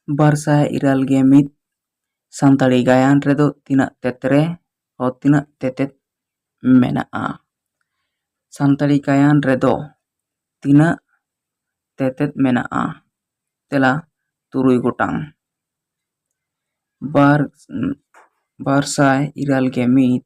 291 ᱥᱟᱱᱛᱟᱲᱤ ᱜᱟᱭᱟᱱ ᱨᱮᱫᱚ ᱛᱤᱱᱟᱹᱜ ᱛᱮᱛᱨᱮ ᱚ ᱛᱤᱱᱟᱹᱜ ᱛᱮᱛᱮᱫ ᱢᱮᱱᱟᱜᱼᱟ? ᱥᱟᱱᱛᱟᱲᱤ ᱜᱟᱭᱟᱱ ᱨᱮᱫᱚ ᱛᱤᱱᱟᱹᱜ ᱛᱮᱛᱮᱫ ᱢᱮᱱᱟᱜᱼᱟ? ᱛᱮᱞᱟ 3 ᱜᱚᱴᱟᱝ᱾ 291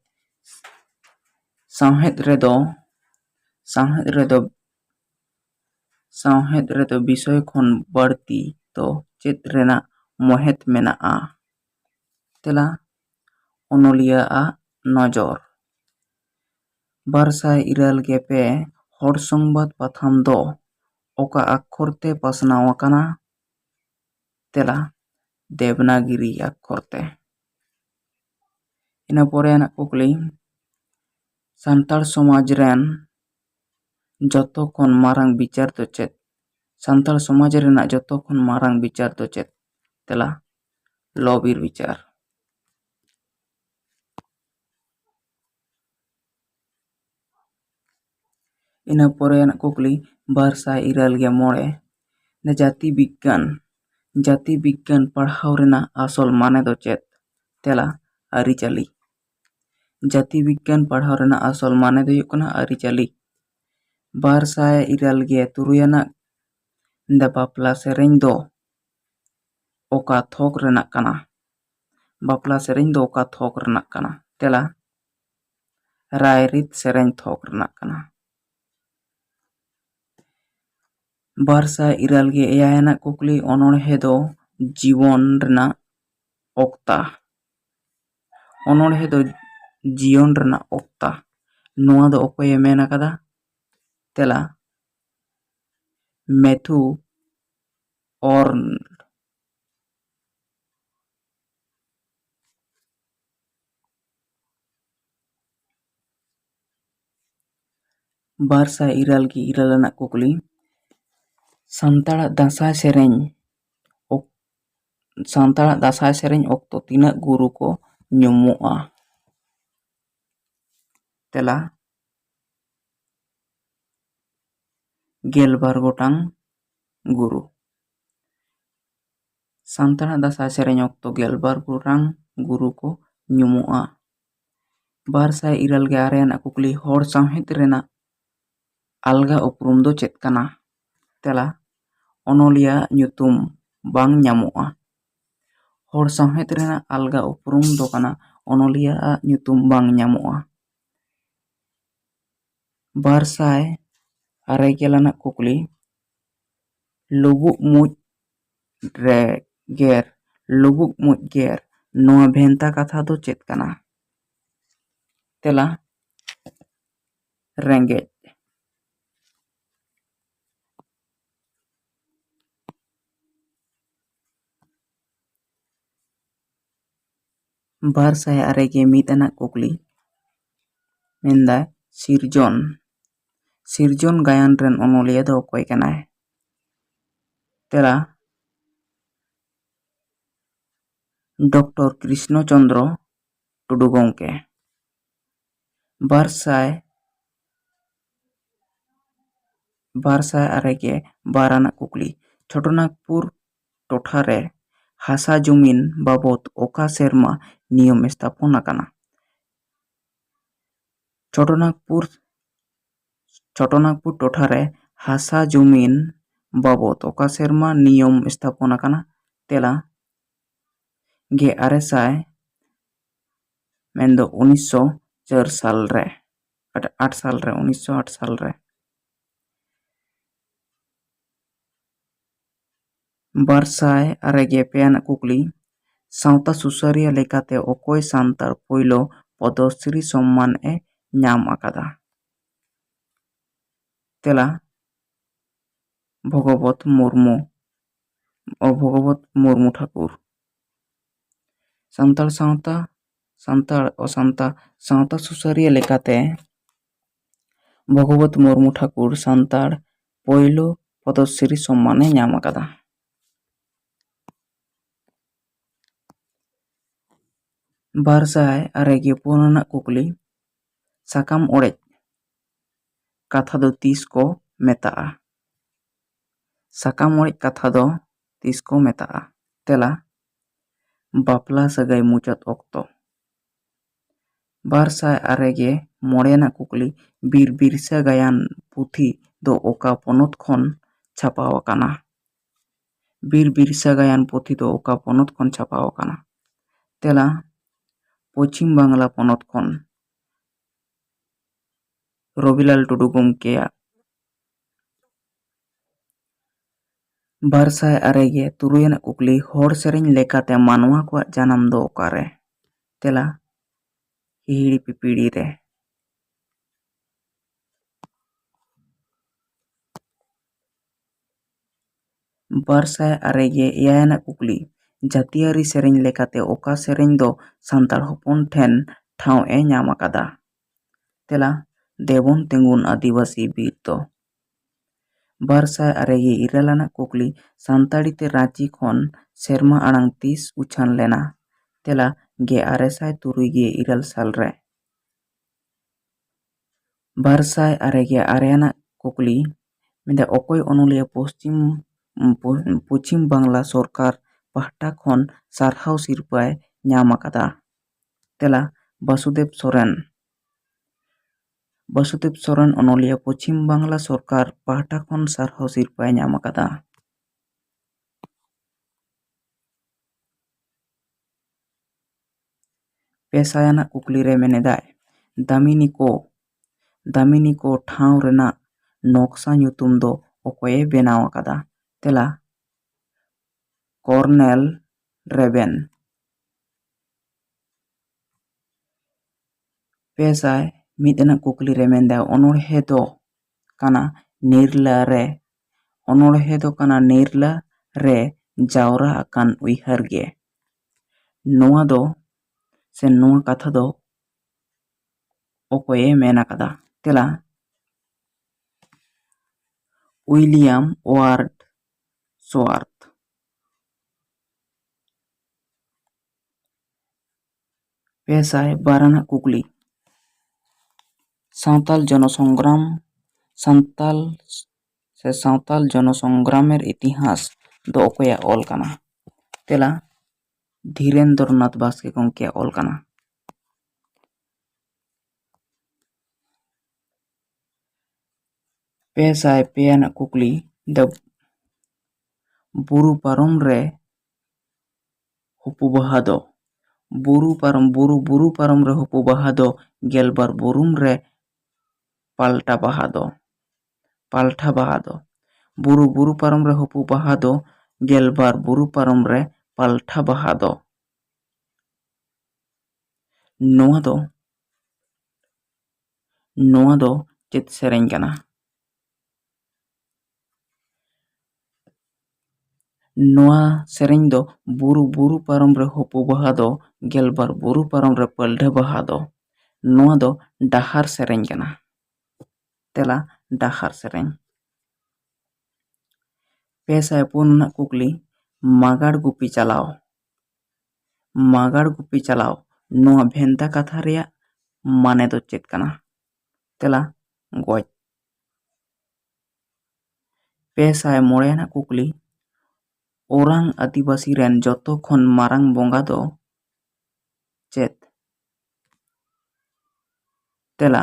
ᱥᱟᱶᱦᱮᱫ ᱨᱮᱫᱚ ᱵᱤᱥᱚᱭ ᱠᱷᱚᱱ ᱵᱟᱹᱲᱛᱤ ᱫᱚ ᱪᱮᱫ ᱨᱮᱱᱟᱜ ᱢᱚᱦᱮᱛ ᱢᱮᱱᱟᱜᱼᱟ? ᱛᱮᱞᱟ ᱚᱱᱚᱞᱤᱭᱟᱹᱼᱟᱜ ᱱᱚᱡᱚᱨ᱾ 292 ᱦᱚᱲ ᱥᱚᱝᱵᱟᱫ ᱯᱟᱛᱷᱟᱢ ᱫᱚ ᱚᱠᱟ ᱟᱠᱷᱚᱨ ᱛᱮ ᱯᱟᱥᱱᱟᱣ ᱟᱠᱟᱱᱟ? ᱛᱮᱞᱟ ᱫᱮᱵᱽᱱᱟᱜᱚᱨᱤ ᱟᱠᱷᱚᱨ ᱛᱮ᱾ ᱤᱱᱟᱹ ᱯᱚᱨᱮᱱᱟᱜ ᱠᱩᱠᱞᱤ, ᱥᱟᱱᱛᱟᱲ ᱥᱚᱢᱟᱡᱽ ᱨᱮᱱ ᱡᱚᱛᱚ ᱠᱷᱚᱱ ᱢᱟᱨᱟᱝ ᱵᱤᱪᱟᱹᱨ ᱫᱚ ᱪᱮᱫ? ᱥᱟᱱᱛᱟᱲ ᱥᱚᱢᱟᱡᱽ ᱨᱮᱱᱟᱜ ᱡᱚᱛᱚ ᱠᱷᱚᱱ ᱢᱟᱨᱟᱝ ᱵᱤᱪᱟᱹᱨ ᱫᱚ ᱪᱮᱫ? ᱛᱮᱞᱟ ᱞᱚᱼᱵᱤᱨ ᱵᱤᱪᱟᱹᱨ᱾ ᱤᱱᱟᱹ ᱯᱚᱨᱮᱱᱟᱜ ᱠᱩᱠᱞᱤ 295 ᱡᱟᱹᱛᱤ ᱵᱤᱜᱽᱜᱟᱱ ᱯᱟᱲᱦᱟᱣ ᱨᱮᱱᱟᱜ ᱟᱥᱚᱞ ᱢᱟᱱᱮ ᱫᱚ ᱪᱮᱫ? ᱛᱮᱞᱟ ᱟᱹᱨᱤᱪᱟᱹᱞᱤ᱾ ᱡᱟᱹᱛᱤ ᱵᱤᱜᱽᱜᱟᱱ ᱯᱟᱲᱦᱟᱣ ᱨᱮᱱᱟᱜ ᱟᱥᱚᱞ ᱢᱟᱱᱮ ᱫᱚ ᱦᱩᱭᱩᱜ ᱠᱟᱱᱟ ᱟᱹᱨᱤᱪᱟᱹᱞᱤ᱾ 296 ᱵᱟᱯᱞᱟ ᱥᱮᱨᱮᱧ ᱫᱚ ᱚᱠᱟ ᱛᱷᱚᱠ ᱨᱮᱱᱟᱜ ᱠᱟᱱᱟ? ᱵᱟᱯᱞᱟ ᱥᱮᱨᱮᱧ ᱫᱚ ᱚᱠᱟ ᱛᱷᱚᱠ ᱨᱮᱱᱟᱜ ᱠᱟᱱᱟ? ᱛᱮᱞᱟ ᱨᱟᱭᱨᱤᱛ ᱥᱮᱨᱮᱧ ᱛᱷᱚᱠ ᱨᱮᱱᱟᱜ ᱠᱟᱱᱟ᱾ 296 ᱠᱩᱠᱞᱤ, ᱚᱱᱚᱬᱦᱮ ᱫᱚ ᱡᱤᱭᱚᱱ ᱨᱮᱱᱟᱜ ᱚᱠᱛᱟ᱾ ᱚᱱᱚᱬᱦᱮ ᱫᱚ ᱡᱤᱭᱚᱱ ᱨᱮᱱᱟᱜ ᱚᱠᱛᱟ, ᱱᱚᱣᱟ ᱫᱚ ᱚᱠᱚᱭᱮ ᱢᱮᱱ ᱟᱠᱟᱫᱟ? ᱛᱮᱞᱟ ᱢᱮᱛᱷᱩ ᱚᱨᱱᱰ᱾ 297 ᱟᱱᱟᱜ ᱠᱩᱠᱞᱤ, ᱥᱟᱱᱛᱟᱲᱟᱜ ᱫᱟᱸᱥᱟᱭ ᱥᱮᱨᱮᱧ ᱚᱠᱛᱚ ᱛᱤᱱᱟᱹᱜ ᱜᱩᱨᱩ ᱠᱚ ᱧᱩᱢᱚᱜᱼᱟ? ᱛᱮᱞᱟ 12 ᱜᱚᱴᱟᱝ ᱜᱩᱨᱩ᱾ ᱥᱟᱱᱛᱟᱲᱟᱜ ᱫᱟᱸᱥᱟᱭ ᱥᱮᱨᱮᱧ ᱚᱠᱛᱚ 12 ᱜᱚᱴᱟᱝ ᱜᱩᱨᱩ ᱠᱚ ᱧᱩᱢᱚᱜᱼᱟ᱾ 296 ᱟᱱᱟᱜ ᱠᱩᱠᱞᱤ, ᱦᱚᱲ ᱥᱟᱶᱦᱮᱫ ᱨᱮᱱᱟᱜ ᱟᱞᱜᱟ ᱩᱯᱨᱩᱢ ᱫᱚ ᱪᱮᱫ ᱠᱟᱱᱟ? ᱛᱮᱞᱟ ᱚᱱᱚᱞᱤᱭᱟᱹᱼᱟᱜ ᱧᱩᱛᱩᱢ ᱵᱟᱝ ᱧᱟᱢᱚᱜᱼᱟ᱾ ᱦᱚᱲ ᱥᱟᱶᱦᱮᱫ ᱨᱮᱱᱟᱜ ᱟᱞᱜᱟ ᱩᱯᱨᱩᱢ ᱫᱚ ᱠᱟᱱᱟ ᱚᱱᱚᱞᱤᱭᱟᱹᱼᱟᱜ ᱧᱩᱛᱩᱢ ᱵᱟᱝ ᱧᱟᱢᱚᱜᱼᱟ᱾ 296 ᱟᱱᱟᱜ ᱠᱩᱠᱞᱤ, ᱞᱩᱵᱩᱜ ᱢᱩᱡ ᱜᱮᱨ ᱱᱚᱣᱟ ᱵᱷᱮᱱᱛᱟ ᱠᱟᱛᱷᱟ ᱫᱚ ᱪᱮᱫ ᱠᱟᱱᱟ? ᱛᱮᱞᱟ ᱨᱮᱸᱜᱮᱡ᱾ 291 ᱟᱱᱟᱜ ᱠᱩᱠᱞᱤ ᱢᱮᱱᱫᱟᱭ, ᱥᱤᱨᱡᱚᱱ ᱜᱟᱭᱟᱱ ᱨᱮᱱ ᱚᱱᱚᱞᱤᱭᱟᱹ ᱫᱚ ᱚᱠᱚᱭ ᱠᱟᱱᱟᱭ? ᱛᱮᱞᱟ ᱰᱚᱠᱴᱚᱨ ᱠᱨᱤᱥᱱᱚ ᱪᱚᱱᱫᱨᱚ ᱴᱩᱰᱩ ᱜᱚᱢᱠᱮ᱾ 292 ᱟᱱᱟᱜ ᱠᱩᱠᱞᱤ, ᱪᱷᱳᱴᱚᱱᱟᱜᱽᱯᱩᱨ ᱴᱚᱴᱷᱟᱨᱮ ᱦᱟᱥᱟ ᱡᱩᱢᱤᱱ ᱵᱟᱵᱚᱫ ᱚᱠᱟ ᱥᱮᱨᱢᱟ ᱱᱤᱭᱚᱢ ᱥᱛᱷᱟᱯᱚᱱ ᱟᱠᱟᱱᱟ? ᱪᱷᱳᱴᱚᱱᱟᱜᱽᱯᱩᱨ ᱴᱚᱴᱷᱟᱨᱮ ᱦᱟᱥᱟ ᱡᱩᱢᱤᱱ ᱵᱟᱵᱚᱫ ᱚᱠᱟ ᱥᱮᱨᱢᱟ ᱱᱤᱭᱚᱢ ᱥᱛᱷᱟᱯᱚᱱ ᱟᱠᱟᱱᱟ? ᱛᱮᱞᱟ 1800 ᱢᱮᱱᱫᱚ 1904 ᱥᱟᱞᱨᱮ, 1908 ᱥᱟᱞᱨᱮ᱾ 296 ᱟᱱᱟᱜ ᱠᱩᱠᱞᱤ, ᱥᱟᱶᱛᱟ ᱥᱩᱥᱟᱹᱨᱤᱭᱟᱹ ᱞᱮᱠᱟᱛᱮ ᱚᱠᱚᱭ ᱥᱟᱱᱛᱟᱲ ᱯᱳᱭᱞᱳ ᱯᱚᱫᱢᱚᱥᱨᱤ ᱥᱚᱢᱢᱟᱱ ᱮ ᱧᱟᱢ ᱟᱠᱟᱫᱟ? ᱛᱮᱞᱟ ᱵᱷᱚᱜᱚᱵᱚᱛ ᱢᱩᱨᱢᱩ ᱴᱷᱟᱠᱩᱨ᱾ ᱥᱟᱶᱛᱟ ᱥᱩᱥᱟᱹᱨᱤᱭᱟᱹ ᱞᱮᱠᱟᱛᱮ ᱵᱷᱚᱜᱚᱵᱚᱛ ᱢᱩᱨᱢᱩ ᱴᱷᱟᱠᱩᱨ ᱥᱟᱱᱛᱟᱲ ᱯᱳᱭᱞᱳ ᱯᱚᱫᱢᱚᱥᱨᱤ ᱥᱚᱢᱢᱟᱱᱮ ᱧᱟᱢ ᱟᱠᱟᱫᱟ᱾ 296 ᱟᱱᱟᱜ ᱠᱩᱠᱞᱤ, ᱥᱟᱠᱟᱢ ᱚᱲᱮᱡ ᱠᱟᱛᱷᱟ ᱫᱚ ᱛᱤᱥ ᱠᱚ ᱢᱮᱛᱟᱜᱼᱟ? ᱥᱟᱠᱟᱢ ᱚᱲᱮᱡ ᱠᱟᱛᱷᱟ ᱫᱚ ᱛᱤᱥ ᱠᱚ ᱢᱮᱛᱟᱜᱼᱟ? ᱛᱮᱞᱟ ᱵᱟᱯᱞᱟ ᱥᱟᱹᱜᱟᱹᱭ ᱢᱩᱪᱟᱹᱫ ᱚᱠᱛᱚ᱾ 206 ᱟᱱᱟᱜ ᱠᱩᱠᱞᱤ ᱵᱤᱨ ᱵᱤᱨᱥᱟ ᱜᱟᱭᱟᱱ ᱯᱩᱛᱷᱤ ᱫᱚ ᱚᱠᱟ ᱯᱚᱱᱚᱛ ᱠᱷᱚᱱ ᱪᱷᱟᱯᱟᱣ ᱟᱠᱟᱱᱟ? ᱵᱤᱨ ᱵᱤᱨᱥᱟ ᱜᱟᱭᱟᱱ ᱯᱩᱛᱷᱤ ᱫᱚ ᱚᱠᱟ ᱯᱚᱱᱚᱛ ᱠᱷᱚᱱ ᱪᱷᱟᱯᱟᱣ ᱟᱠᱟᱱᱟ? ᱛᱮᱞᱟ ᱯᱚᱪᱷᱤᱢ ᱵᱟᱝᱞᱟ ᱯᱚᱱᱚᱛ ᱠᱷᱚᱱ ᱨᱚᱵᱤᱞᱟᱞ ᱴᱩᱰᱩ ᱜᱚᱢᱠᱮᱭᱟᱜ 206 ᱟᱱᱟᱜ ᱠᱩᱠᱞᱤ ᱦᱚᱲ ᱥᱮᱨᱮᱧ ᱞᱮᱠᱟᱛᱮ ᱢᱟᱱᱣᱟ ᱠᱚᱣᱟᱜ ᱡᱟᱱᱟᱢ ᱫᱚ ᱚᱠᱟᱨᱮ? ᱛᱮᱞᱟ ᱦᱤᱦᱤᱲᱤ ᱯᱤᱯᱤᱲᱤ ᱨᱮ᱾ 206 ᱟᱱᱟᱜ ᱠᱩᱠᱞᱤ ᱡᱟᱹᱛᱤᱭᱟᱹᱨᱤ ᱥᱮᱨᱮᱧ ᱞᱮᱠᱟᱛᱮ ᱚᱠᱟ ᱥᱮᱨᱮᱧ ᱫᱚ ᱥᱟᱱᱛᱟᱲ ᱦᱚᱯᱚᱱ ᱴᱷᱮᱱ ᱴᱷᱟᱶ ᱮ ᱧᱟᱢ ᱟᱠᱟᱫᱟ? ᱛᱮᱞᱟ ᱫᱮᱵᱚᱱ ᱛᱤᱸᱜᱩᱱ ᱟᱹᱫᱤᱵᱟᱹᱥᱤ ᱵᱤᱨ ᱫᱚ᱾ 206 ᱟᱱᱟᱜ ᱠᱩᱠᱞᱤ ᱥᱟᱱᱛᱟᱲᱤ ᱛᱮ ᱨᱟᱸᱪᱤ ᱠᱷᱚᱱ ᱥᱮᱨᱢᱟ ᱟᱲᱟᱝ ᱛᱤᱥ ᱩᱪᱷᱟᱹᱱ ᱞᱮᱱᱟ? ᱛᱮᱞᱟ 1969 ᱥᱟᱞ ᱨᱮ᱾ 206 ᱟᱱᱟᱜ ᱠᱩᱠᱞᱤ ᱢᱮᱱᱫᱟ ᱚᱠᱚᱭ ᱚᱱᱚᱞᱤᱭᱟᱹ ᱯᱚᱪᱷᱤᱢ ᱵᱟᱝᱞᱟ ᱥᱚᱨᱠᱟᱨ ᱯᱟᱦᱴᱟ ᱠᱷᱚᱱ ᱥᱟᱨᱦᱟᱣ ᱥᱤᱨᱯᱟᱹᱭ ᱧᱟᱢ ᱟᱠᱟᱫᱟ? ᱛᱮᱞᱟ ᱵᱟᱥᱩᱫᱮᱵ ᱥᱚᱨᱮᱱ᱾ 206 ᱚᱱᱚᱞᱤᱭᱟᱹ ᱯᱚᱪᱷᱤᱢ ᱵᱟᱝᱞᱟ ᱥᱚᱨᱠᱟᱨ ᱯᱟᱦᱴᱟ ᱠᱷᱚᱱ ᱥᱟᱨᱦᱟᱣ ᱥᱤᱨᱯᱟᱹᱭ ᱧᱟᱢ ᱟᱠᱟᱫᱟ᱾ 500 ᱟᱱᱟᱜ ᱠᱩᱠᱞᱤ ᱨᱮ ᱢᱮᱱᱮᱫᱟᱭ ᱫᱟᱢᱤᱱᱤ ᱠᱚ ᱴᱷᱟᱶ ᱨᱮᱱᱟᱜ ᱱᱚᱠᱥᱟ ᱧᱩᱛᱩᱢ ᱫᱚ ᱚᱠᱚᱭᱮ ᱵᱮᱱᱟᱣ ᱟᱠᱟᱫᱟ? ᱛᱮᱞᱟ ᱠᱚᱨᱱᱮᱞ ᱨᱮᱵᱮᱱ᱾ 501 ᱟᱱᱟᱜ ᱠᱩᱠᱞᱤ ᱨᱮ ᱢᱮᱱᱫᱟ ᱚᱱᱚᱬᱦᱮ ᱫᱚ ᱠᱟᱱᱟ ᱱᱤᱨᱞᱟᱹ ᱨᱮ ᱡᱟᱣᱨᱟ ᱟᱠᱟᱱ ᱩᱭᱦᱟᱹᱨ ᱜᱮ᱾ ᱱᱚᱣᱟ ᱠᱟᱛᱷᱟ ᱫᱚ ᱚᱠᱚᱭᱮ ᱢᱮᱱ ᱟᱠᱟᱫᱟ? ᱛᱮᱞᱟ ᱩᱭᱞᱤᱭᱟᱢ ᱳᱣᱟᱨᱰ ᱥᱳᱣᱟᱨᱛᱷ᱾ 502 ᱟᱱᱟᱜ ᱠᱩᱠᱞි ᱥᱟᱶᱛᱟᱞ ᱡᱚᱱᱚᱥᱚᱝᱜᱨᱟমের ইতিহাস ᱫᱚ ᱚᱠᱚᱭᱟᱜ ᱚᱞ ᱠᱟᱱᱟ? ᱛᱮᱞᱟ ᱫᱷᱤᱨᱮᱱᱫᱨᱚᱱᱟᱛᱷ ᱵᱟᱥᱠᱮ ᱜᱚᱢᱠᱮᱭᱟᱜ ᱚᱞ ᱠᱟᱱᱟ᱾ 503 ᱟᱱᱟᱜ ᱠᱩᱠᱞᱤ ᱵᱩᱨᱩ ᱯᱟᱨᱚᱢ ᱨᱮ ᱦᱩᱯᱩ ᱵᱟᱦᱟ ᱫᱚ ᱵᱩᱨᱩ ᱯᱟᱨᱚᱢ ᱨᱮ ᱦᱩᱯᱩ ᱵᱟᱦᱟ ᱫᱚ ᱜᱮᱞᱵᱟᱨ ᱵᱩᱨᱩᱢ ᱨᱮ ᱯᱟᱞᱴᱟ ᱵᱟᱦᱟ ᱫᱚ ᱵᱩᱨᱩ ᱯᱟᱨᱚᱢ ᱨᱮ ᱦᱩᱯᱩ ᱵᱟᱦᱟ ᱫᱚ ᱜᱮᱞᱵᱟᱨ ᱵᱩᱨᱩ ᱯᱟᱨᱚᱢ ᱨᱮ ᱯᱟᱞᱴᱟ ᱵᱟᱦᱟ ᱫᱚ᱾ ᱱᱚᱣᱟ ᱫᱚ ᱪᱮᱫ ᱥᱮᱨᱮᱧ ᱠᱟᱱᱟ? ᱱᱚᱣᱟ ᱥᱮᱨᱮᱧ ᱫᱚ ᱵᱩᱨᱩ ᱯᱟᱨᱚᱢ ᱨᱮ ᱦᱩᱯᱩ ᱵᱟᱦᱟ ᱫᱚ ᱜᱮᱞᱵᱟᱨ ᱵᱩᱨᱩ ᱯᱟᱨᱚᱢ ᱨᱮ ᱯᱟᱞᱴᱟ ᱵᱟᱦᱟ ᱫᱚ᱾ ᱱᱚᱣᱟ ᱫᱚ ᱰᱟᱦᱟᱨ ᱥᱮᱨᱮᱧ ᱠᱟᱱᱟ᱾ ᱛᱮᱞᱟ ᱰᱟᱦᱟᱨ ᱥᱮᱨᱮᱧ᱾ 504 ᱟᱱᱟᱜ ᱠᱩᱠᱞᱤ ᱢᱟᱜᱟᱲ ᱜᱩᱯᱤ ᱪᱟᱞᱟᱣ ᱱᱚᱣᱟ ᱵᱷᱮᱱᱛᱟ ᱠᱟᱛᱷᱟ ᱨᱮᱭᱟᱜ ᱢᱟᱱᱮ ᱫᱚ ᱪᱮᱫ ᱠᱟᱱᱟ? ᱛᱮᱞᱟ ᱜᱚᱡ᱾ 505 ᱟᱱᱟᱜ ᱠᱩᱠᱞᱤ ᱳᱨᱟᱝ ᱟᱹᱫᱤᱵᱟᱹᱥᱤ ᱨᱮᱱ ᱡᱚᱛᱚ ᱠᱷᱚᱱ ᱢᱟᱨᱟᱝ ᱵᱚᱸᱜᱟ ᱫᱚ ᱪᱮᱫ? ᱛᱮᱞᱟ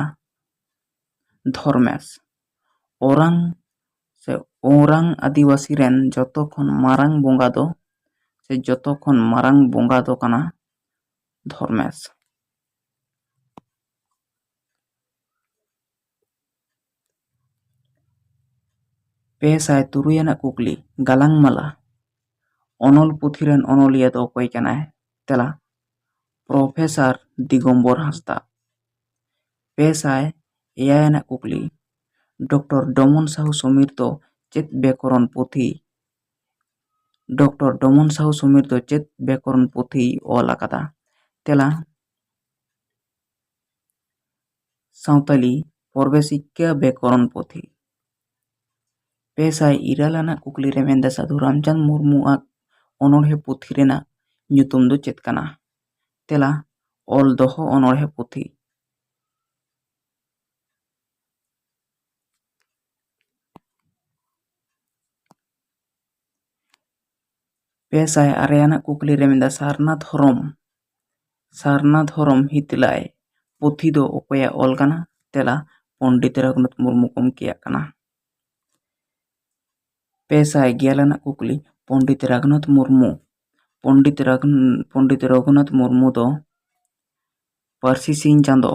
ᱫᱷᱚᱨᱢᱮᱥ᱾ ᱳᱨᱟᱝ ᱟᱹᱫᱤᱵᱟᱹᱥᱤ ᱨᱮᱱ ᱡᱚᱛᱚ ᱠᱷᱚᱱ ᱢᱟᱨᱟᱝ ᱵᱚᱸᱜᱟ ᱫᱚ ᱠᱟᱱᱟ ᱫᱷᱚᱨᱢᱮᱥ᱾ 506 ᱟᱱᱟᱜ ᱠᱩᱠᱞᱤ ᱜᱟᱞᱟᱝ ᱢᱟᱞᱟ ᱚᱱᱚᱞ ᱯᱩᱛᱷᱤ ᱨᱮᱱ ᱚᱱᱚᱞᱤᱭᱟᱹ ᱫᱚ ᱚᱠᱚᱭ ᱠᱟᱱᱟᱭ? ᱛᱮᱞᱟ ᱯᱨᱚᱯᱷᱮᱥᱟᱨ ᱫᱤᱜᱚᱢᱵᱚᱨ ᱦᱟᱸᱥᱫᱟ᱾ 507 ᱟᱱᱟᱜ ᱠᱩᱠᱞᱤ ᱰᱚᱠᱴᱚᱨ ᱰᱚᱢᱚᱱ ᱥᱟᱦᱩ ᱥᱚᱢᱤᱨ ᱫᱚ ᱪᱮᱫ ᱵᱮᱠᱚᱨᱚᱱ ᱯᱩᱛᱷᱤᱭ ᱚᱞ ᱟᱠᱟᱫᱟ? ᱛᱮᱞᱟ ᱥᱟᱶᱛᱟᱞᱤ ᱯᱚᱨᱵᱮᱥᱤᱠᱟ ᱵᱮᱠᱚᱨᱚᱱ ᱯᱩᱛᱷᱤ᱾ 509 ᱟᱱᱟᱜ ᱠᱩᱠᱞᱤ ᱨᱮ ᱢᱮᱱᱫᱟ ᱥᱟᱹᱫᱷᱩ ᱨᱟᱢᱪᱟᱸᱫᱽ ᱢᱩᱨᱢᱩ ᱟᱜ ᱚᱱᱚᱬᱦᱮ ᱯᱩᱛᱷᱤ ᱨᱮᱱᱟᱜ ᱧᱩᱛᱩᱢ ᱫᱚ ᱪᱮᱫ ᱠᱟᱱᱟ? ᱛᱮᱞᱟ ᱚᱞ ᱫᱚᱦᱚ ᱚᱱᱚᱬᱦᱮ ᱯᱩᱛᱷᱤ᱾ 206 ᱟᱱᱟᱜ ᱠᱩᱠᱞᱤ ᱨᱮ ᱢᱮᱱᱫᱟ ᱥᱟᱨᱱᱟ ᱫᱷᱚᱨᱚᱢ ᱦᱤᱛᱞᱟᱹᱭ ᱯᱩᱛᱷᱤ ᱫᱚ ᱚᱠᱚᱭᱟᱜ ᱚᱞ ᱠᱟᱱᱟ? ᱛᱮᱞᱟ ᱯᱚᱱᱰᱤᱛ ᱨᱚᱜᱷᱩᱱᱟᱛᱷ ᱢᱩᱨᱢᱩ ᱜᱚᱢᱠᱮᱭᱟᱜ ᱠᱟᱱᱟ᱾ 210 ᱟᱱᱟᱜ ᱠᱩᱠᱞᱤ ᱯᱚᱱᱰᱤᱛ ᱨᱚᱜᱷᱩᱱᱟᱛᱷ ᱢᱩᱨᱢᱩ ᱫᱚ ᱯᱟᱹᱨᱥᱤ ᱥᱤᱧ ᱪᱟᱸᱫᱳ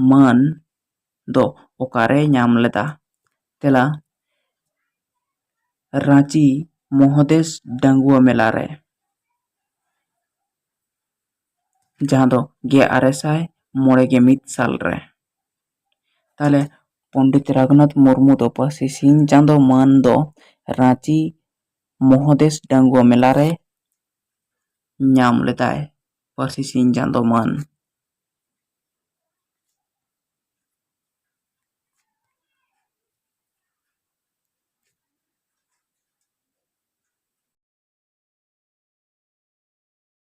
ᱢᱟᱹᱱ ᱫᱚ ᱚᱠᱟᱨᱮ ᱧᱟᱢ ᱞᱮᱫᱟ? ᱛᱮᱞᱟ ᱨᱟᱸᱪᱤ ᱢᱚᱦᱚᱫᱮᱥ ᱰᱟᱸᱜᱩᱣᱟ ᱢᱮᱞᱟ ᱨᱮ, ᱡᱟᱦᱟᱸ ᱫᱚ 1891 ᱥᱟᱞ ᱨᱮ। ᱛᱟᱦᱞᱮ ᱯᱚᱱᱰᱤᱛ ᱨᱚᱜᱷᱩᱱᱟᱛᱷ ᱢᱩᱨᱢᱩ ᱫᱚ ᱯᱟᱹᱨᱥᱤ ᱥᱤᱧ ᱪᱟᱸᱫᱳ ᱢᱟᱹᱱ ᱫᱚ ᱨᱟᱸᱪᱤ ᱢᱚᱦᱚᱫᱮᱥ ᱰᱟᱸᱜᱩᱣᱟ ᱢᱮᱞᱟ ᱨᱮ ᱧᱟᱢ ᱞᱮᱫᱟᱭ ᱯᱟᱹᱨᱥᱤ ᱥᱤᱧ ᱪᱟᱸᱫᱳ ᱢᱟᱹᱱ।